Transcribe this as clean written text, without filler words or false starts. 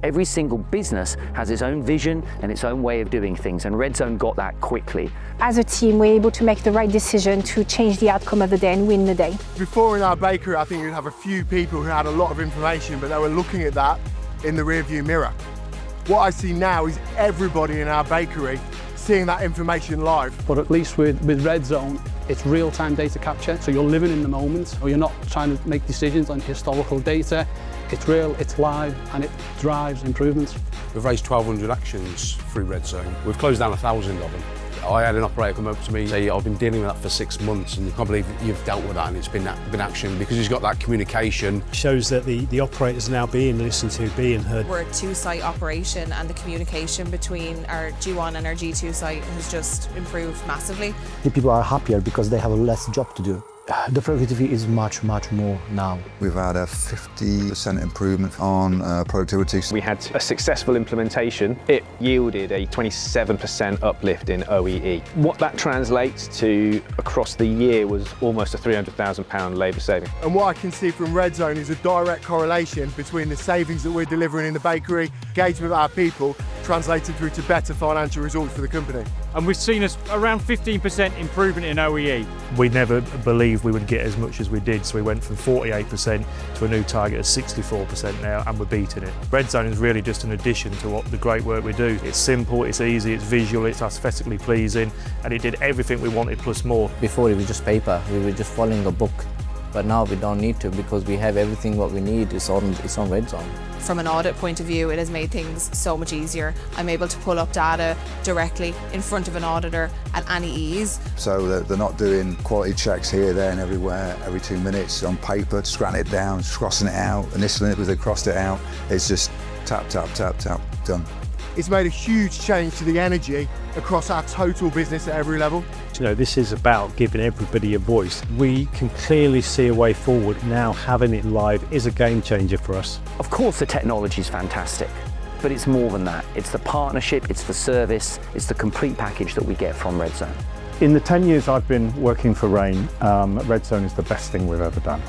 Every single business has its own vision and its own way of doing things, and Redzone got that quickly. As a team, we're able to make the right decision to change the outcome of the day and win the day. Before in our bakery, I think we'd have a few people who had a lot of information, but they were looking at that in the rearview mirror. What I see now is everybody in our bakery seeing that information live. But at least with Redzone, it's real-time data capture, so you're living in the moment, or you're not trying to make decisions on historical data. It's real, it's live, and it drives improvements. We've raised 1,200 actions through Redzone. We've closed down 1,000 of them. I had an operator come up to me and say, I've been dealing with that for 6 months, and you can't believe you've dealt with that, and it's been action, because he's got that communication. Shows that the operators now being listened to, being heard. We're a two-site operation, and the communication between our G1 and our G2 site has just improved massively. The people are happier because they have less job to do. The productivity is much more now. We've had a 50% improvement on productivity. We had a successful implementation. It yielded a 27% uplift in OEE. What that translates to across the year was almost a £300,000 labour saving. And what I can see from Redzone is a direct correlation between the savings that we're delivering in the bakery, engagement with our people, translated through to better financial results for the company. And we've seen around 15% improvement in OEE. We never believed we would get as much as we did, so we went from 48% to a new target of 64% now, and we're beating it. Redzone is really just an addition to what the great work we do. It's simple, it's easy, it's visual, it's aesthetically pleasing, and it did everything we wanted plus more. Before it was just paper, we were just following a book. But now we don't need to, because we have everything what we need. It's on Redzone. From an audit point of view, it has made things so much easier. I'm able to pull up data directly in front of an auditor at any ease. So they're not doing quality checks here, there and everywhere, every 2 minutes on paper, scanning it down, crossing it out, initialing it because they crossed it out. It's just tap, tap, tap, tap, done. It's made a huge change to the energy across our total business at every level. You know, this is about giving everybody a voice. We can clearly see a way forward. Now having it live is a game changer for us. Of course the technology is fantastic, but it's more than that. It's the partnership, it's the service, it's the complete package that we get from Redzone. In the 10 years I've been working for Rain, Redzone is the best thing we've ever done.